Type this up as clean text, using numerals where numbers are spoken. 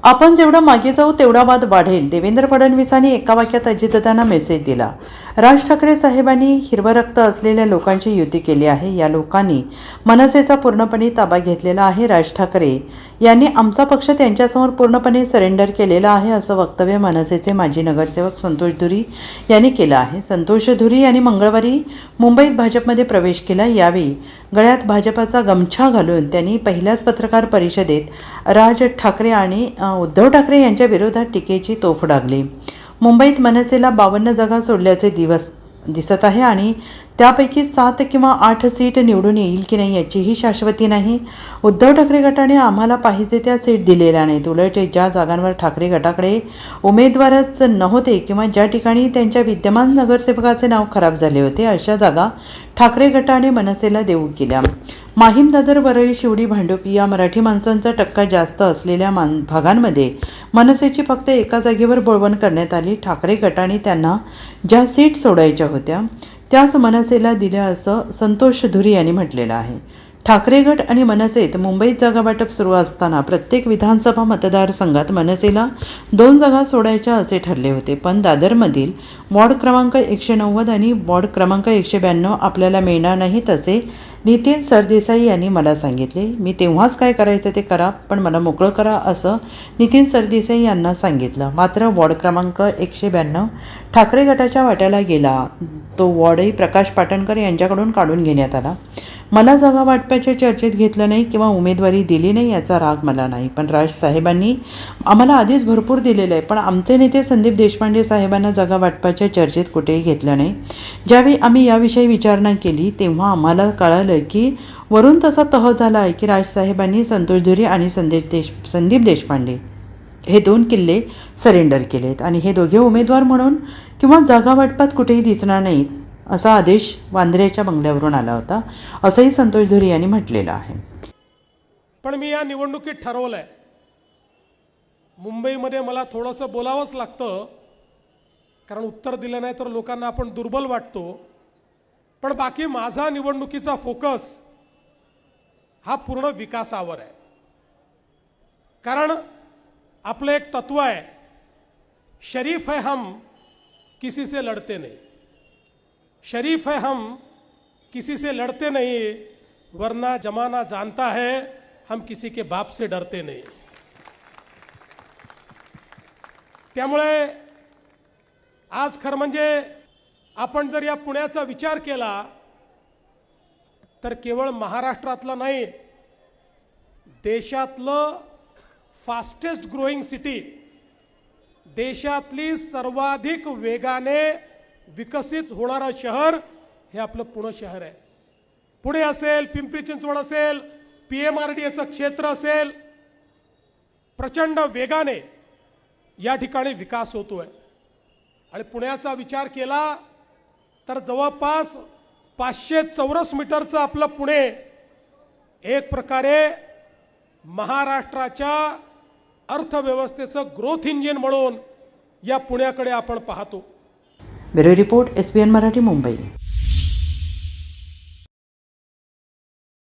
आपण जेवढं मागे जाऊ तेवढा वाद वाढेल, देवेंद्र फडणवीसांनी एका वाक्यात अजितदादांना मेसेज दिला। राज ठाकरे साहेबांनी हिरवं रक्त असलेल्या लोकांची युती केली आहे। या लोकांनी मनसेचा पूर्णपणे ताबा घेतलेला आहे। राज ठाकरे यांनी आमचा पक्ष त्यांच्यासमोर पूर्णपणे सरेंडर केलेला आहे, असं वक्तव्य मनसेचे माजी नगरसेवक संतोष धुरी यांनी केलं आहे। संतोष धुरी यांनी मंगळवारी मुंबईत भाजपमध्ये प्रवेश केला। यावेळी गळ्यात भाजपाचा गमछा घालून त्यांनी पहिल्याच पत्रकार परिषदेत राज ठाकरे आणि उद्धव ठाकरे यांच्या विरोधात टीकेची तोफ डागली। मुंबईत मनसेला 52 जागा सोडल्याचे दिसत आहे आणि त्यापैकी 7 किंवा 8 सीट निवडून येईल की नाही याचीही शाश्वती नाही। उद्धव ठाकरे गटाने आम्हाला पाहिजे त्या सीट दिलेल्या नाहीत। उलट ज्या जागांवर ठाकरे गटाकडे उमेदवारच नव्हते किंवा ज्या ठिकाणी त्यांच्या विद्यमान नगरसेवकाचे नाव खराब झाले होते अशा जागा ठाकरे गटाने मनसेला देऊ केल्या। माहीम, दादर, वरळी, शिवडी, भांडूप या मराठी माणसांचा टक्का जास्त असलेल्या भागांमध्ये मनसेची फक्त एका जागेवर बोळवण करण्यात आली। ठाकरे गटाने त्यांना ज्या सीट सोडायच्या होत्या त्याच मनसेला दिल्या असं संतोष धुरी यांनी म्हटलेलं आहे। ठाकरे गट आणि मनसेत मुंबईत जागा वाटप सुरू असताना प्रत्येक विधानसभा मतदारसंघात मनसेला 2 जागा सोडायच्या असे ठरले होते, पण दादरमधील वॉर्ड क्रमांक 190 आणि वॉर्ड क्रमांक 192 आपल्याला मिळणार नाहीत असे नितीन सरदेसाई यांनी मला सांगितले। मी तेव्हाच काय करायचं ते करा, पण मला मोकळं करा असं नितीन सरदेसाई यांना सांगितलं। मात्र वॉर्ड क्रमांक 192 ठाकरे गटाच्या वाट्याला गेला। तो वॉर्डही प्रकाश पाटणकर यांच्याकडून काढून घेण्यात आला। मला जागा वाटपाच्या चर्चेत घेतलं नाही किंवा उमेदवारी दिली नाही याचा राग मला नाही, पण राज साहेबांनी आम्हाला आधीच भरपूर दिलेलं आहे, पण आमचे नेते संदीप देशपांडे साहेबांना जागा वाटपाच्या चर्चेत कुठेही घेतलं नाही। ज्यावेळी आम्ही याविषयी विचारणा केली तेव्हा आम्हाला कळालं की वरून तसा तह झाला आहे की राज साहेबांनी संतोष धुरी आणि संदीप देशपांडे हे 2 किल्ले सरेंडर केलेत आणि हे दोघे उमेदवार म्हणून किंवा जागा वाटपात कुठेही दिसणार नाहीत असा आदेश वांद्र्याच्या बंगल्यावरून आला होता, असंही संतोष धुरी यांनी म्हटलेलं आहे। पण मी या निवडणुकीत ठरवलंय, मुंबईमध्ये मला थोडंसं बोलावंच लागतं, कारण उत्तर दिलं नाही तर लोकांना आपण दुर्बल वाटतो। पण बाकी माझा निवडणुकीचा फोकस हा पूर्ण विकासावर आहे। कारण आपलं एक तत्व आहे, शरीफ है हम किसी से लड़ते नहीं, शरीफ है हम किसी से लड़ते नहीं, वरना जमाना जानता है हम किसी के बाप से डरते नहीं। त्यामुळे आज खरं म्हणजे आपण जर या पुण्याचा विचार केला तर केवळ महाराष्ट्रातलं नाही, देशातलं फास्टेस्ट ग्रोइंग सिटी, देशातली सर्वाधिक वेगाने विकसित होणारं शहर हे आपलं पुणे शहर आहे। पुणे असेल, पिंपरी चिंचवड असेल, PMRDAचं क्षेत्र असेल, प्रचंड वेगाने या ठिकाणी विकास होतोय। आणि पुण्याचा विचार केला तर जवळपास 500 चौरस मीटरचं आपलं पुणे एक प्रकारे महाराष्ट्राच्या अर्थव्यवस्थेचं ग्रोथ इंजिन म्हणून या पुण्याकडे आपण पाहतो। Bureau report, SBN Marathi, Mumbai.